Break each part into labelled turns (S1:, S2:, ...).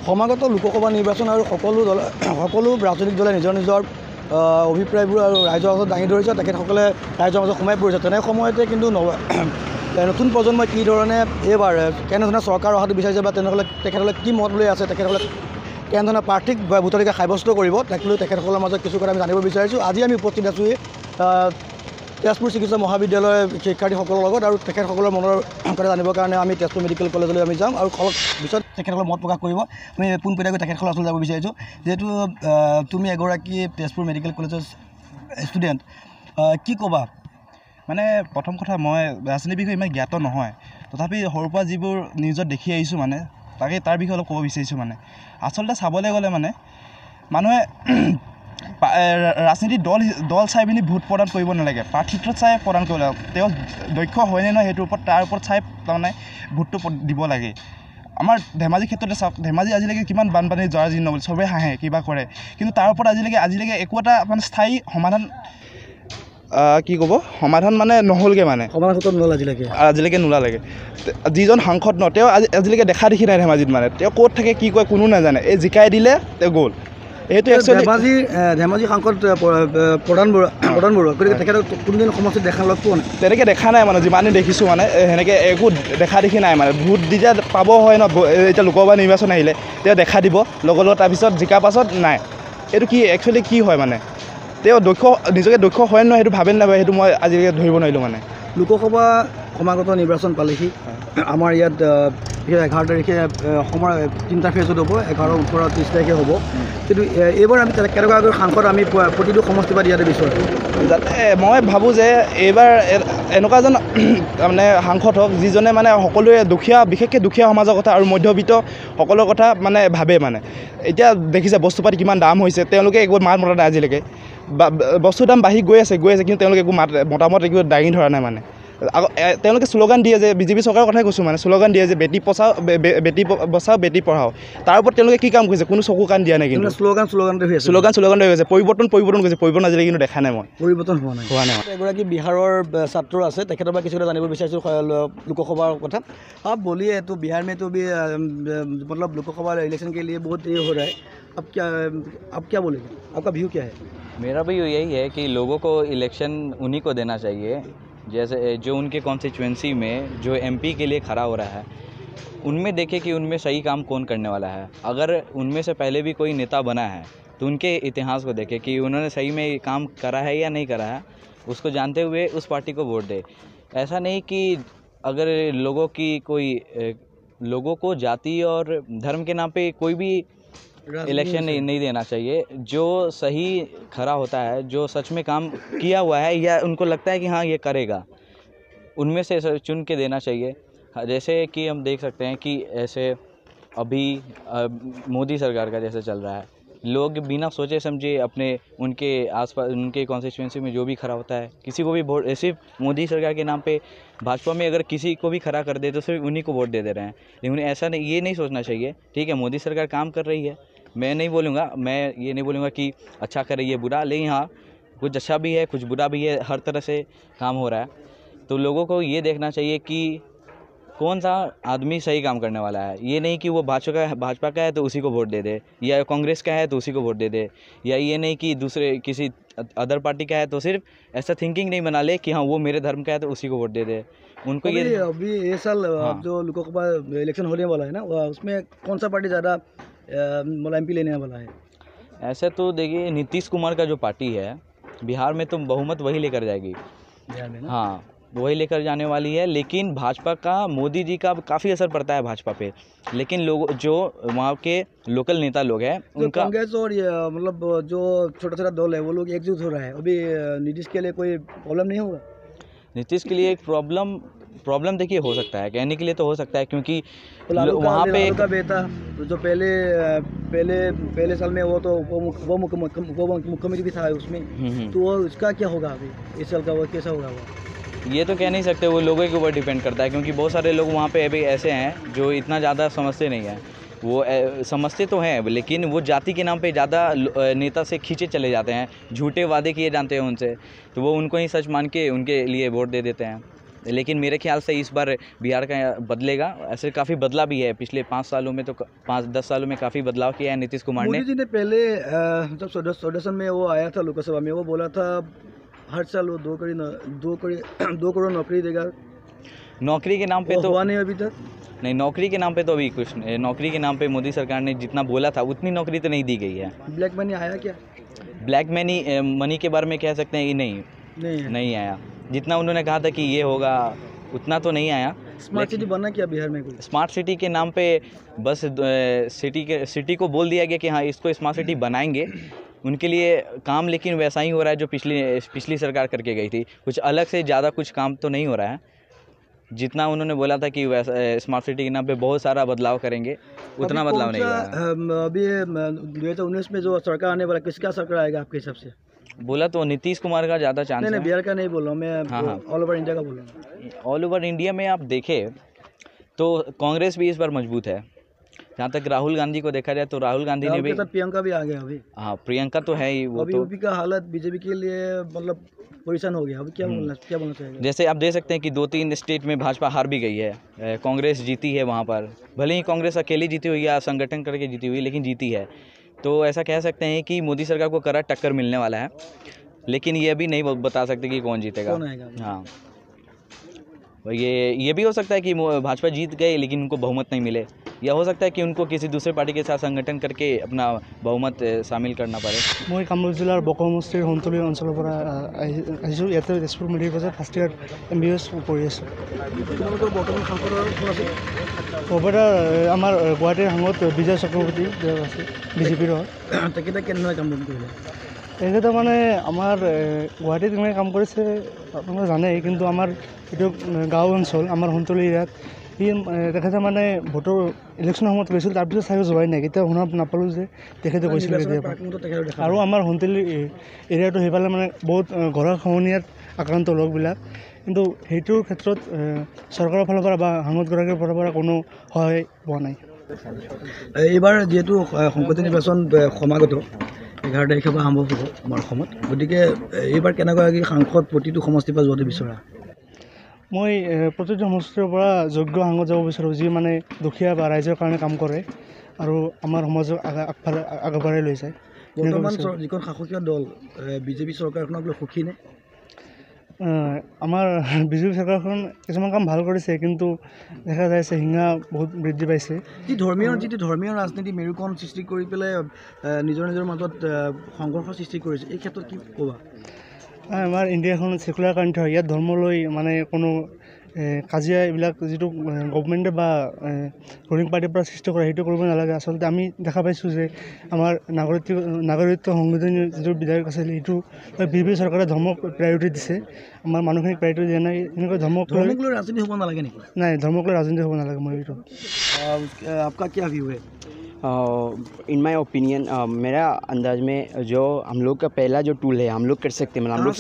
S1: সমাগত লোকসভা নিৰ্বাচন আৰু সকলো ৰাজনৈতিক দলে নিজৰ নিজৰ অভিপ্ৰায়বোৰ আৰু ৰাইজৰ মাজত দাঙি ধৰিছে। তেখেতসকলে ৰাইজৰ মাজত সোমাই পৰিছে। তেনে সময়তে কিন্তু নতুন প্ৰজন্মই কি ধৰণে এইবাৰ কেনেধৰণে চৰকাৰ অহাটো বিচাৰিছে বা তেখেতসকলে কি মত লৈ আছে, তেখেতসকলে কেনেধৰণে প্ৰাৰ্থীক ভোটাধিকাৰ সাব্যস্ত কৰিব, তাক লৈ তেখেতসকলৰ মাজত কিছু কথা আমি জানিব বিচাৰিছোঁ। আজি আমি উপস্থিত আছোঁ তেজপুৰ চিকিৎসা মহাবিদ্যালয়ৰ শিক্ষাৰ্থীসকলৰ লগত আৰু তেখেতসকলৰ মনৰ কথা জানিবৰ কাৰণে আমি তেজপুৰ মেডিকেল কলেজলৈ আমি যাম আৰু পিছত তেখেতসকলে মত প্ৰকাশ কৰিব। আমি পোনপটীয়াকৈ তেখেতসকলৰ ওচৰলৈ যাব বিচাৰিছোঁ। যিহেতু তুমি এগৰাকী তেজপুৰ মেডিকেল কলেজৰ ষ্টুডেণ্ট, কি ক'বা?
S2: মানে প্ৰথম কথা, মই ৰাজনীতিৰ বিষয়ে ইমান জ্ঞাত নহয়, তথাপি সৰুৰ পৰা যিবোৰ নিউজত দেখি আহিছোঁ মানে তাৰ বিষয়ে অলপ ক'ব বিচাৰিছোঁ। মানে আচলতে চাবলৈ গ'লে মানে মানুহে ৰাজনীতিৰ দল চাই পিনি ভোট প্ৰদান কৰিব নালাগে, প্ৰাৰ্থিত্ব চাই প্ৰদান কৰিব লাগে। তেওঁ দক্ষ হয়নে নহয় সেইটোৰ ওপৰত তাৰ ওপৰত চাই তাৰমানে ভোটটো দিব লাগে। আমাৰ ধেমাজিৰ ক্ষেত্ৰতে চাওক, ধেমাজি আজিলৈকে কিমান বানপানী জৰা জীৰ্ণ বুলি চবেই হাঁহে কিবা কৰে, কিন্তু তাৰ ওপৰত আজিলৈকে একো এটা মানে স্থায়ী সমাধান সমাধান মানে নহ'লগৈ, মানে আজিলৈকে নোলালেগৈ। যিজন সাংসদ তেওঁ আজিলৈকে দেখা দেখি নাই ধেমাজিত। মানে তেওঁ ক'ত থাকে কি কয় কোনো নাজানে। এই জিকাই দিলে তেওঁ গ'ল। এইটো একচুৱেলি
S1: ধেমাজি সাংসদ প্ৰধান বৰুৱা, গতিকে তেখেতক কোনোদিন সমষ্টিত দেখা লগ পোৱা নাই,
S2: তেনেকৈ দেখা নাই। মানে যিমানে দেখিছোঁ মানে সেনেকৈ একো দেখা দেখি নাই। মানে ভোট যেতিয়া পাব হয় ন, এতিয়া লোকসভা নিৰ্বাচন আহিলে তেওঁ দেখা দিব লগত তাৰপিছত জিকাৰ পাছত নাই। এইটো কি একচুৱেলি কি হয়? মানে তেওঁ নিজকে দক্ষ হয় নহয় সেইটো ভাবে নাপায়, সেইটো মই আজিলৈকে ধৰিব নোৱাৰিলোঁ। মানে
S1: লোকসভা সমাগত নিৰ্বাচন পালেহি। আমাৰ ইয়াত 11 তাৰিখে অসমৰ 3টা ফেজত হ'ব, 11, 18, 30 তাৰিখে হ'ব। কিন্তু এইবাৰ আমি কেনেকুৱাকৈ সাংসদ আমি প্ৰতিটো সমষ্টিৰ দিয়াটো বিচাৰোঁ।
S2: যাতে মই ভাবোঁ যে এইবাৰ এনেকুৱা এজন মানে সাংসদ হওক যিজনে মানে সকলোৱে বিশেষকৈ দুখীয়া সমাজৰ কথা আৰু মধ্যবিত্ত সকলৰ কথা মানে ভাবে। মানে এতিয়া দেখিছে বস্তুপাতি কিমান দাম হৈছে, তেওঁলোকে একো মাত মতা নাই আজিলৈকে। বস্তুৰ দাম বাঢ়ি গৈ আছে, কিন্তু তেওঁলোকে একো মতামত একো দাঙি ধৰা নাই। মানে তেওঁলোকে শ্লোগান দিয়ে যে বিজেপি চৰকাৰৰ কথাই কৈছোঁ, মানে শ্লোগান দিয়ে যে বেটি বচাও বেটি পঢ়াও। তাৰ ওপৰত তেওঁলোকে কি কাম কৰিছে কোনো চকু কাণ দিয়া নাই। কিন্তু শ্লোগান হৈ গৈছে, পৰিৱৰ্তন কৰিছে, পৰিৱৰ্তন আজিলৈকে কিন্তু দেখা নাই। মই
S1: পৰিৱৰ্তন হোৱা নাই। এগৰাকী বিহাৰৰ ছাত্ৰ আছে, তেখেতৰ পৰা কিছু কথা জানিব বিচাৰিছোঁ লোকসভাৰ কথা। आप बोलिए, तो बिहार में तो भी मतलब लोकसभा इलेक्शन के लिए बहुत देर हो रहा है, अब क्या बोलेंगे? आपका व्यू क्या है?
S3: मेरा भी यही है कि लोगों को इलेक्शन उन्हीं को देना चाहिए जैसे जो उनके कॉन्स्टिट्यूएंसी में जो एमपी के लिए खड़ा हो रहा है, उनमें देखें कि उनमें सही काम कौन करने वाला है। अगर उनमें से पहले भी कोई नेता बना है तो उनके इतिहास को देखें कि उन्होंने सही में काम करा है या नहीं करा है, उसको जानते हुए उस पार्टी को वोट दे। ऐसा नहीं कि अगर लोगों को जाति और धर्म के नाम पे कोई भी इलेक्शन नहीं देना चाहिए। जो सही खरा होता है, जो सच में काम किया हुआ है या उनको लगता है कि हाँ ये करेगा, उनमें से चुन के देना चाहिए। जैसे कि हम देख सकते हैं कि ऐसे अभी मोदी सरकार का जैसे चल रहा है, लोग बिना सोचे समझे उनके आसपास उनके कॉन्स्टिट्यूएंसी में जो भी खड़ा होता है किसी को भी वोट, सिर्फ मोदी सरकार के नाम पे भाजपा में अगर किसी को भी खड़ा कर दे तो सिर्फ उन्हीं को वोट दे रहे हैं। लेकिन ऐसा नहीं, ये नहीं सोचना चाहिए। ठीक है, मोदी सरकार काम कर रही है, मैं ये नहीं बोलूँगा कि अच्छा कर रही है बुरा, लेकिन हाँ कुछ अच्छा भी है कुछ बुरा भी है, हर तरह से काम हो रहा है। तो लोगों को ये देखना चाहिए कि कौन सा आदमी सही काम करने वाला है। ये नहीं कि वो भाजपा का है तो उसी को वोट दे दे, या कांग्रेस का है तो उसी को वोट दे दे, या ये नहीं कि दूसरे किसी अदर पार्टी का है तो सिर्फ ऐसा थिंकिंग नहीं बना ले कि हाँ वो मेरे धर्म का है तो उसी को वोट दे दे। उनको
S1: अभी ये साल जो लोकसभा इलेक्शन होने वाला है ना, उसमें कौन सा पार्टी ज़्यादा मतलब एमपी लेने वाला है?
S3: ऐसे तो देखिए, नीतीश कुमार का जो पार्टी है बिहार में तो बहुमत वही लेकर जाएगी
S1: बिहार में ना?
S3: हाँ वही लेकर जाने वाली है। लेकिन भाजपा का, मोदी जी का काफ़ी असर पड़ता है भाजपा पे, लेकिन लोग जो वहाँ के लोकल नेता लोग हैं उनका
S1: कांग्रेस और मतलब जो छोटा दल है वो लोग एकजुट हो रहा है। अभी नीतीश के लिए कोई प्रॉब्लम नहीं होगा?
S3: नीतीश के लिए एक प्रॉब्लम देखिए हो सकता है, कहने के लिए तो हो सकता है, क्योंकि वहाँ पे
S1: का बेटा जो पहले साल में वो तो वो मुख्यमंत्री भी था उसमें, तो वो उसका क्या होगा अभी इस साल का, वो कैसा होगा? वो
S3: ये तो कह नहीं सकते, वो लोगों के ऊपर डिपेंड करता है, क्योंकि बहुत सारे लोग वहाँ पे अभी ऐसे हैं जो इतना ज़्यादा समझते नहीं हैं। वो समझते तो हैं लेकिन वो जाति के नाम पे ज़्यादा नेता से खींचे चले जाते हैं, झूठे वादे किए जाते हैं उनसे, तो वो उनको ही सच मान के उनके लिए वोट दे देते हैं। लेकिन मेरे ख्याल से इस बार बिहार का बदलेगा। ऐसे काफ़ी बदला भी है, पिछले 5 सालों में तो 5-10 सालों में काफ़ी बदलाव किया है नीतीश कुमार ने।
S1: मोदी जी ने पहले जब स्वदर्शन में वो आया था लोकसभा में, वो बोला था हर साल वो 2 करोड़ नौकरी देगा।
S3: नौकरी के नाम पे तो
S1: हुआ नहीं अभी तक।
S3: नहीं, नौकरी के नाम पे तो अभी कुछ नहीं। नौकरी के नाम पे मोदी सरकार ने जितना बोला था उतनी नौकरी तो नहीं दी गई है।
S1: ब्लैक मनी आया क्या?
S3: ब्लैक मनी के बारे में कह सकते हैं कि नहीं आया। जितना उन्होंने कहा था कि ये होगा उतना तो नहीं आया।
S1: स्मार्ट सिटी बनना क्या बिहार में? कोई
S3: स्मार्ट सिटी के नाम पे बस सिटी को बोल दिया गया कि हाँ इसको स्मार्ट सिटी बनाएंगे, उनके लिए काम लेकिन वैसा ही हो रहा है जो पिछली सरकार करके गई थी। कुछ अलग से ज़्यादा कुछ काम तो नहीं हो रहा है। जितना उन्होंने बोला था कि वैसा स्मार्ट सिटी के नाम पे बहुत सारा बदलाव करेंगे, उतना बदलाव नहीं हुआ है।
S1: अभी 2019 में जो सरकार आने वाला, किसका सरकार आएगा आपके हिसाब से?
S3: बोला तो नीतीश कुमार का ज़्यादा चांस है।
S1: नहीं, बिहार का नहीं बोल रहा हूँ मैं,
S3: हाँ।
S1: ऑल ओवर इंडिया का बोल रहा हूँ।
S3: ऑल ओवर इंडिया में आप देखें तो कांग्रेस भी इस बार मजबूत है। जहाँ तक राहुल गांधी को देखा जाए तो राहुल गांधी ने भी,
S1: प्रियंका भी आ गया अभी।
S3: हाँ प्रियंका तो है ही। वो
S1: अभी
S3: तो
S1: यूपी का हालत बीजेपी के लिए मतलब पोजीशन हो गया। अभी क्या बोलना चाहिए?
S3: जैसे आप देख सकते हैं कि 2-3 स्टेट में भाजपा हार भी गई है, कांग्रेस जीती है वहाँ पर। भले ही कांग्रेस अकेली जीती हुई या संगठन करके जीती हुई, लेकिन जीती है। तो ऐसा कह सकते हैं कि मोदी सरकार को कड़ा टक्कर मिलने वाला है, लेकिन ये अभी नहीं बता सकते कि कौन जीतेगा। हाँ, ये भी हो सकता है कि भाजपा जीत गए लेकिन उनको बहुमत नहीं मिले, या हो सकता है कि उनको किसी दूसरे पार्टी के साथ संगठन करके अपना बहुमत शामिल करना पड़े।
S4: मैं कामरूप जिलार बक समष्टिर हंतुली अंचल आहिছোঁ। इते तेजपुर मेडिकेल कलेजत फार्स्ट इयर MBBS पढ़ी आছোঁ। आमार गुवाहाटीर हांगत विजय चक्रवर्ती আছে BJPৰ।
S1: তেখেতে কেনেদৰে কাম কৰিলে?
S4: তেখেতে মানে আমাৰ গুৱাহাটীত কেনেকৈ কাম কৰিছে আপোনালোকে জানেই, কিন্তু আমাৰ এইটো গাঁও অঞ্চল, আমাৰ হন্তলী এৰিয়াত সি তেখেতে মানে ভোটৰ ইলেকশ্যনৰ সময়ত লৈছিল, তাৰপিছত চাগে যোৱাই নাই। কেতিয়াও শুনা নাপালোঁ যে তেখেতে কৈছিল। আৰু আমাৰ হন্তলী এৰিয়াটো সেইফালে মানে বহুত ঘৰৰ খহনীয়াত আক্ৰান্ত লোকবিলাক, কিন্তু সেইটোৰ ক্ষেত্ৰত চৰকাৰৰ ফালৰ পৰা বা সাংসদগৰাকীৰ ফালৰ পৰা কোনো সহায় পোৱা নাই।
S1: এইবাৰ যিহেতু সংসদীয় নিৰ্বাচন সমাগত 11 তাৰিখৰ পৰা আৰম্ভ হ'ব আমাৰ অসমত, গতিকে এইবাৰ কেনেকুৱাকৈ সাংসদ প্ৰতিটো সমষ্টিৰ পৰা যোৱাটো বিচৰা?
S4: মই প্ৰতিটো সমষ্টিৰ পৰা যোগ্য সাংসদ যাব বিচাৰোঁ, যি মানে দুখীয়া বা ৰাইজৰ কাৰণে কাম কৰে আৰু আমাৰ সমাজক আগবঢ়াই লৈ যায়।
S1: বৰ্তমান যিখন শাসকীয় দল BJP চৰকাৰখনক লৈ সুখী নে?
S4: আমাৰ BJP চৰকাৰখন কিছুমান কাম ভাল কৰিছে, কিন্তু দেখা যাইছে হিংসা বহুত বৃদ্ধি পাইছে। যিটো ধৰ্মীয় ৰাজনীতি মেৰুকৰণ সৃষ্টি কৰি পেলাই নিজৰ মাজত সংঘৰ্ষ সৃষ্টি কৰিছে, এই ক্ষেত্ৰত কি ক'বা? আমাৰ ইণ্ডিয়াখন ছেকুলাৰ কাণ্ট্ৰি হয়, ইয়াত ধৰ্ম লৈ মানে কোনো কাজিয়া এইবিলাক যিটো গভৰ্ণমেণ্টে বা ৰুলিং পাৰ্টিৰ পৰা সৃষ্টি কৰে সেইটো কৰিব নালাগে। আচলতে আমি দেখা পাইছোঁ যে আমাৰ নাগৰিকত্ব সংশোধনী যিটো বিধেয়ক আছিল, সেইটো BJP চৰকাৰে ধৰ্মক প্ৰায়ৰিটি দিছে, আমাৰ মানুহখিনিক প্ৰায়ৰিটি দিয়া নাই। এনেকৈ ধৰ্মক লৈ
S1: ৰাজনীতি হ'ব নালাগে নেকি?
S4: নাই, ধৰ্মক লৈ ৰাজনীতি হ'ব নালাগে। মই এইটো
S1: आपका क्या व्यू है?
S5: इन माई ओपिनियन मेरा अंदाज में जो हम लोग का पहला जो टूल है हम लोग कर सकते हैं, मतलब हम लोग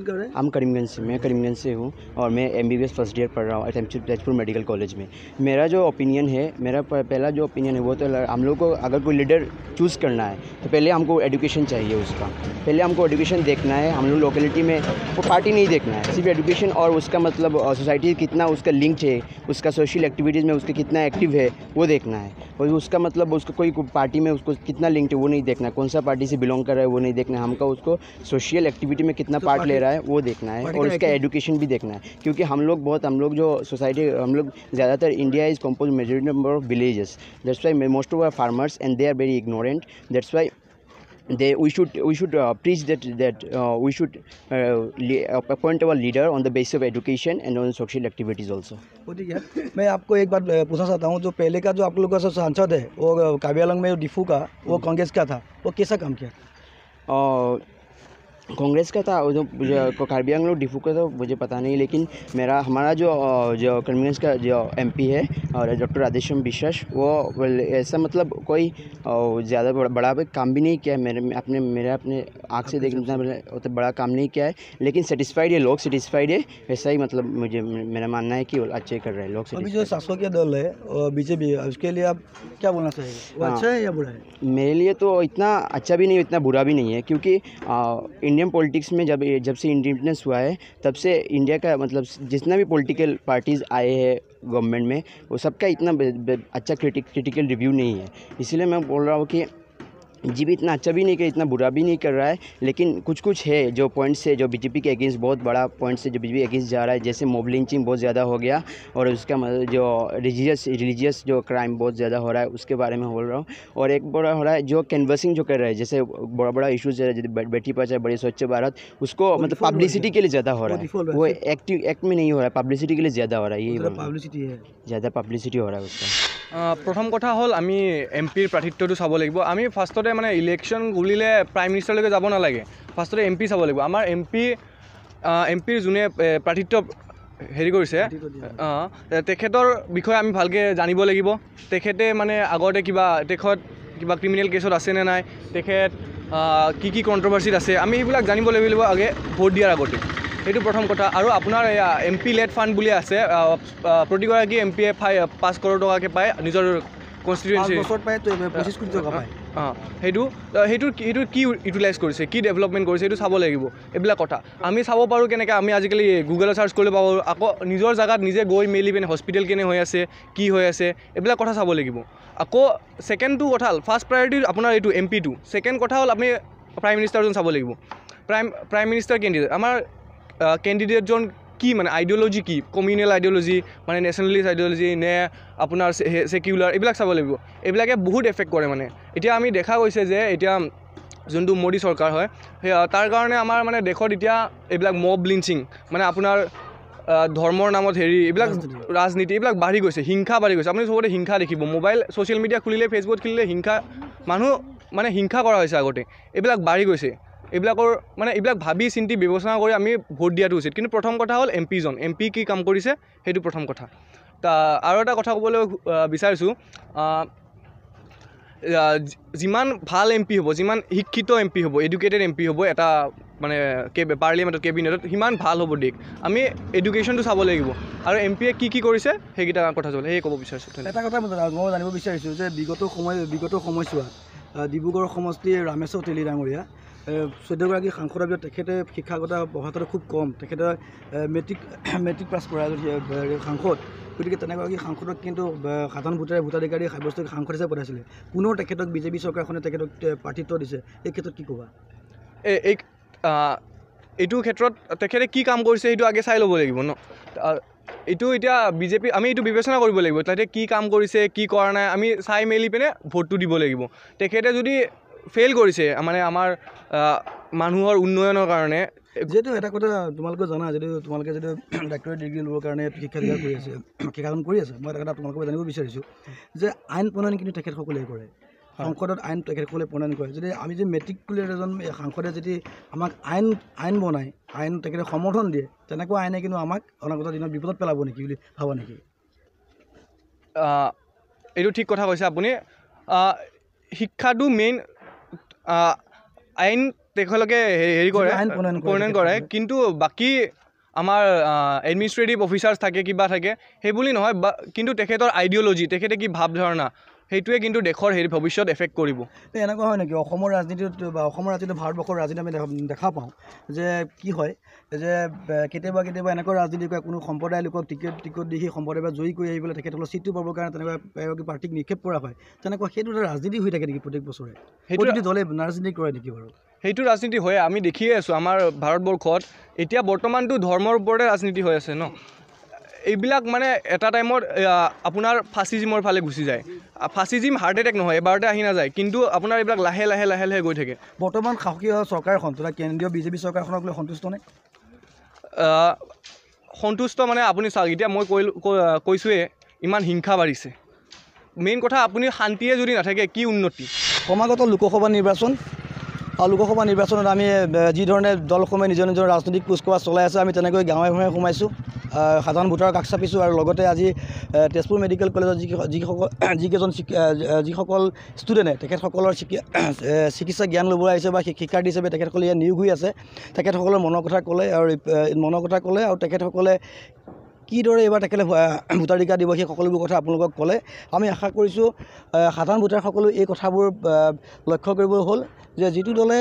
S1: कर रहे हैं?
S5: हम करीमगंज से, मैं करीमगंज से हूँ और मैं MBBS फर्स्ट ईयर पढ़ रहा हूँ तेजपुर मेडिकल कॉलेज में। मेरा जो ओपिनियन है, मेरा पहला जो ओपिनियन है वो तो हम लोग को अगर कोई लीडर चूज़ करना है तो पहले हमको एजुकेशन चाहिए उसका। पहले हमको एजुकेशन देखना है। हम लोग लोकेलिटी में वो पार्टी नहीं देखना है, सिर्फ एजुकेशन और उसका मतलब सोसाइटी कितना उसका लिंक है, उसका सोशल एक्टिविटीज़ में उसका कितना एक्टिव है वो देखना है। और उसका मतलब उसका कोई पार्टी में उसको कितना लिंक है वो नहीं देखना है, कौन सा पार्टी से बिलोंग कर रहा है वो नहीं देखना है। हमको उसको सोशल एक्टिविटी में कितना पार्ट ले रहा है वो देखना है, और उसका एजुकेशन भी देखना है। क्योंकि हम लोग जो सोसाइटी, हम लोग ज़्यादातर India is compose majority number of villages, that's why most of our farmers and they are very ignorant. That's why we should preach that we should appoint our leader on the basis of education and on social activities also.
S1: ठीक है, मैं आपको एक बात पूछना चाहता हूँ। जो पहले का जो आप लोगों का सांसद है वो काबियालंग में डिफू का, वो कांग्रेस का था, वो कैसा काम किया?
S5: कांग्रेस का था, जो कार्बी आंगलों डिफू का तो मुझे पता नहीं, लेकिन हमारा जो करीमगंज का जो MP है और डॉक्टर राधेश्याम विश्वास, वो ऐसा मतलब कोई ज़्यादा बड़ा काम भी नहीं किया है। मेरे अपने आँख से देखना तो बड़ा काम नहीं किया है, लेकिन सेटिस्फाइड है, लोग सेटिस्फाइड है, ऐसा ही मतलब मेरा मानना है कि वो अच्छे कर रहे हैं लोग।
S1: अभी जो शासकीय दल है BJP, उसके लिए आप क्या बोलना चाहिए? वो अच्छा है या बुरा है?
S5: मेरे लिए तो इतना अच्छा भी नहीं, इतना बुरा भी नहीं है, क्योंकि इंडियन इंडियन पॉलिटिक्स में जब से इंडिपेंडेंस हुआ है तब से इंडिया का मतलब जितना भी पॉलिटिकल पार्टीज़ आए हैं गवर्नमेंट में वो सबका इतना अच्छा क्रिटिकल रिव्यू नहीं है। इसीलिए मैं बोल रहा हूँ कि जी भी इतना अच्छा भी नहीं कर इतना बुरा भी नहीं कर रहा है, लेकिन कुछ है जो पॉइंट्स है जो बीजेपी के अगेंस्ट बहुत बड़ा पॉइंट्स है जो बीजेपी अगेंस्ट जा रहा है, जैसे मॉब लिंचिंग बहुत ज़्यादा हो गया और उसका मतलब जो रिलीजियस जो क्राइम बहुत ज़्यादा हो रहा है उसके बारे में बोल रहा हूँ। और एक बड़ा हो रहा है जो कैनवसिंग जो कर रहा है, जैसे बड़ा इशूज़ है जैसे बेटी बचाओ बड़ी स्वच्छ भारत, उसको मतलब पब्लिसिटी के लिए ज़्यादा हो रहा है, वो एक्ट में नहीं हो रहा है, पब्लिसिटी के लिए ज़्यादा हो रहा है, यही
S1: पब्लिसिटी है,
S5: ज़्यादा पब्लिसिटी हो रहा है उसका।
S6: प्रथम कथा हल आमी एमपिर प्राৰ্থিত্বটো চাব লাগিব। আমি ফাৰ্ষ্টতে মানে ইলেকশ্যন বুলিলে প্ৰাইম মিনিষ্টাৰলৈকে যাব নালাগে, ফাৰ্ষ্টতে এমপি চাব লাগিব। আমাৰ এমপিৰ যোনে প্ৰাৰ্থিত্ব হেৰি কৰিছে তেখেতৰ বিষয়ে আমি ভালকৈ জানিব লাগিব। তেখেতে মানে আগতে কিবা ক্ৰিমিনেল কেছত আছে নে নাই, তেখেত কি কণ্ট্ৰভাৰ্চিত আছে, আমি সেইবিলাক জানিব লাগিব আগে ভোট দিয়াৰ আগতে, সেইটো প্ৰথম কথা। আৰু আপোনাৰ এমপি লেড ফাণ্ড বুলি আছে, প্ৰতিগৰাকী এমপিয়ে 5 কৰোৰ টকাকৈ পায় নিজৰ কনষ্টিটুৱেঞ্চি, সেইটো কি ইউটিলাইজ কৰিছে, কি ডেভেলপমেণ্ট কৰিছে, সেইটো চাব লাগিব। এইবিলাক কথা আমি চাব পাৰোঁ কেনেকৈ, আমি আজিকালি গুগলত চাৰ্চ কৰিলে পাব পাৰোঁ। আকৌ নিজৰ জেগাত নিজে গৈ মেলি পিনে হস্পিটেল কেনে হৈ আছে, কি হৈ আছে, এইবিলাক কথা চাব লাগিব। আকৌ ছেকেণ্ডটো কথা হ'ল ফাৰ্ষ্ট প্ৰায়ৰিটি আপোনাৰ এইটো এমপিটো, ছেকেণ্ড কথা হ'ল আপুনি প্ৰাইম মিনিষ্টাৰজন চাব লাগিব। প্ৰাইম মিনিষ্টাৰ কেণ্ডিডেট আমাৰ কেণ্ডিডেটজন কি মানে আইডিঅ'লজি কি, কমিউনেল আইডিঅ'লজি মানে নেশ্যনেলিষ্ট আইডিঅ'লজি নে আপোনাৰ ছেকুলাৰ, এইবিলাক চাব লাগিব। এইবিলাকে বহুত এফেক্ট কৰে মানে। এতিয়া আমি দেখা গৈছে যে এতিয়া যোনটো মোদী চৰকাৰ হয় তাৰ কাৰণে আমাৰ মানে দেশত এতিয়া এইবিলাক মব লিঞ্চিং মানে আপোনাৰ ধৰ্মৰ নামত হেৰি এইবিলাক ৰাজনীতি এইবিলাক বাঢ়ি গৈছে, হিংসা বাঢ়ি গৈছে। আপুনি চবতে হিংসা দেখিব, মোবাইল ছ'চিয়েল মিডিয়া খুলিলে ফেচবুক খুলিলে হিংসা, মানুহ মানে হিংসা কৰা হৈছে আগতে, এইবিলাক বাঢ়ি গৈছে। এইবিলাক ভাবি চিন্তি বিবেচনা কৰি আমি ভোট দিয়াটো উচিত। কিন্তু প্ৰথম কথা হ'ল এমপি কি কাম কৰিছে সেইটো প্ৰথম কথা। আৰু এটা কথা ক'বলৈ বিচাৰিছোঁ, যিমান ভাল এমপি হ'ব, যিমান শিক্ষিত এমপি হ'ব, এডুকেটেড এমপি হ'ব এটা মানে পাৰ্লিয়ামেণ্টত কেবিনেটত, সিমান ভাল হ'ব দেশ। আমি এডুকেশ্যনটো চাব লাগিব আৰু এমপিয়ে কি কৰিছে সেইকেইটা কথা চলে, সেয়ে ক'ব বিচাৰিছোঁ।
S1: এটা কথা মই জানিব বিচাৰিছোঁ যে বিগত সময়ছোৱাত ডিব্ৰুগড় সমষ্টিৰ ৰামেশ্বৰ তেলী ডাঙৰীয়া 14গৰাকী সাংসদৰ ভিতৰত তেখেতে শিক্ষাগত অৰ্হতাটো খুব কম, তেখেতে মেট্ৰিক পাছ কৰা সাংসদ, গতিকে তেনেগৰাকী সাংসদক কিন্তু সাধাৰণ ভোটাধিকাৰী সাব্যস্ত সাংসদ হিচাপে পঠাইছিলে। পুনৰ তেখেতক বিজেপি চৰকাৰখনে তেখেতক প্ৰাৰ্থিত্ব দিছে, এই ক্ষেত্ৰত কি ক'বা?
S6: এইটো ক্ষেত্ৰত তেখেতে কি কাম কৰিছে সেইটো আগে চাই ল'ব লাগিব ন। এইটো এতিয়া বিজেপি আমি এইটো বিবেচনা কৰিব লাগিব, তাতে কি কাম কৰিছে কি কৰা নাই আমি চাই মেলি পিনে ভোটটো দিব লাগিব। তেখেতে যদি ফেইল কৰিছে মানে আমাৰ মানুহৰ উন্নয়নৰ কাৰণে,
S1: যিহেতু এটা কথা তোমালোকে জানা, তোমালোকে যদি ডাক্তৰী ডিগ্ৰী ল'বৰ কাৰণে শিক্ষাদান কৰি আছে, মই এটা কথা তোমালোকে জানিব বিচাৰিছোঁ যে আইন প্ৰণয়ন কিন্তু তেখেতসকলে কৰে, সংসদত আইন তেখেতসকলে প্ৰণয়ন কৰে। যদি আমি যদি মেট্ৰিকুলেট এজন সাংসদে যদি আমাক আইন বনায়, আইন তেখেতে সমৰ্থন দিয়ে, তেনেকুৱা আইনে কিন্তু আমাক অনাগত দিনত বিপদত পেলাব নেকি বুলি ভাবা নেকি?
S6: এইটো ঠিক কথা কৈছে আপুনি। শিক্ষাটো মেইন, আইন তেখেতলোকে হেৰি কৰে প্ৰণয়ন কৰে, কিন্তু বাকী আমাৰ এডমিনিষ্ট্ৰেটিভ অফিচাৰ্ছ থাকে, কিবা থাকে, সেই বুলি নহয়। কিন্তু তেখেতৰ আইডিঅ'লজি, তেখেতে কি ভাৱধাৰণা, সেইটোৱে কিন্তু দেশৰ ভৱিষ্যত এফেক্ট কৰিব।
S1: এনেকুৱা হয় নেকি অসমৰ ৰাজনীতিত বা অসমৰ ৰাজনীতি ভাৰতবৰ্ষৰ ৰাজনীতি আমি দেখা পাওঁ যে কি হয় যে কেতিয়াবা এনেকুৱা ৰাজনীতি কৰে, কোনো সম্প্ৰদায়ৰ লোকক টিকট দি সেই সম্প্ৰদায়ৰ পৰা জয়ী কৰি আহি পেলাই তেখেতসকলৰ চিটটো পাবৰ কাৰণে তেনেকুৱা পাৰ্টিক নিক্ষেপ কৰা হয়, তেনেকুৱা সেইটো এটা ৰাজনীতি হৈ থাকে নেকি প্ৰত্যেক বছৰে? সেইটো দলে ৰাজনীতি কৰে নেকি বাৰু?
S6: সেইটো ৰাজনীতি হয়, আমি দেখিয়ে আছোঁ আমাৰ ভাৰতবৰ্ষত এতিয়া বৰ্তমানটো ধৰ্মৰ ওপৰতে ৰাজনীতি হৈ আছে ন। এইবিলাক মানে এটা টাইমত আপোনাৰ ফাচিজিমৰ ফালে গুচি যায়। ফাচিজিম হাৰ্ট এটেক নহয়, এবাৰতে আহি নাযায়, কিন্তু আপোনাৰ এইবিলাক লাহে লাহে গৈ থাকে।
S1: বৰ্তমান শাসকীয় চৰকাৰখন তথা কেন্দ্ৰীয় বিজেপি চৰকাৰখনক লৈ সন্তুষ্ট নে?
S6: সন্তুষ্ট মানে আপুনি চাওক, এতিয়া মই কৈছোঁৱে ইমান হিংসা বাঢ়িছে। মেইন কথা আপুনি শান্তিয়ে যদি নাথাকে কি উন্নতি?
S1: সমাগত লোকসভা নিৰ্বাচন আৰু লোকসভা নিৰ্বাচনত আমি যিধৰণে দলসমূহে নিজৰ ৰাজনৈতিক কুচকাৱাজ চলাই আছে, আমি তেনেকৈ গাঁৱে ভূঞে সোমাইছোঁ, সাধাৰণ ভোটাৰৰ কাষ চাপিছোঁ। আৰু লগতে আজি তেজপুৰ মেডিকেল কলেজত যিসকল ষ্টুডেণ্টে তেখেতসকলৰ চিকিৎসা জ্ঞান ল'বলৈ আহিছে বা শিক্ষাৰ্থী হিচাপে তেখেতসকলে ইয়াত নিয়োগ হৈ আছে, তেখেতসকলৰ মনৰ কথা ক'লে আৰু তেখেতসকলে কিদৰে এইবাৰ তেখেতে ভোটাধিকাৰ দিব সেই সকলোবোৰ কথা আপোনালোকক ক'লে। আমি আশা কৰিছোঁ সাধাৰণ ভোটাৰসকলেও এই কথাবোৰ লক্ষ্য কৰিব হ'ল যে যিটো দলে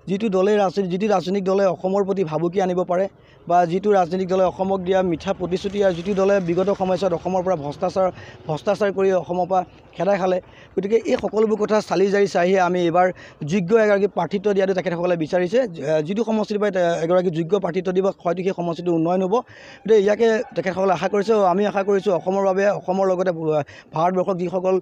S1: যিটো ৰাজনৈতিক দলে অসমৰ প্ৰতি ভাবুকি আনিব পাৰে বা যিটো ৰাজনৈতিক দলে অসমক দিয়া মিঠা প্ৰতিশ্ৰুতি আৰু যিটো দলে বিগত সময়ছোৱাত অসমৰ পৰা ভ্ৰষ্টাচাৰ কৰি অসমৰ পৰা খেদাই খালে গতিকে এই সকলোবোৰ কথা চালি জাৰি চাইহে আমি এইবাৰ যোগ্য এগৰাকী প্ৰাৰ্থিত্ব দিয়াটো তেখেতসকলে বিচাৰিছে যিটো সমষ্টিৰ পৰা এগৰাকী যোগ্য প্ৰাৰ্থিত্ব দিব হয়তো সেই সমষ্টিটো উন্নয়ন হ'ব গতিকে ইয়াকে তেখেতসকলে আশা কৰিছে আমি আশা কৰিছোঁ অসমৰ বাবে অসমৰ লগতে ভাৰতবৰ্ষক যিসকল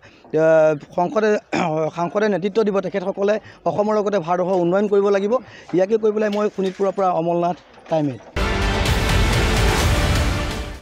S1: সাংসদে নেতৃত্ব দিব তেখেতসকলে অসমৰ লগতে ভাৰতবৰ্ষৰ উন্নয়ন কৰিব লাগিব ইয়াকে কৈ পেলাই মই শোণিতপুৰৰ পৰা অমলনাথ টাইমেট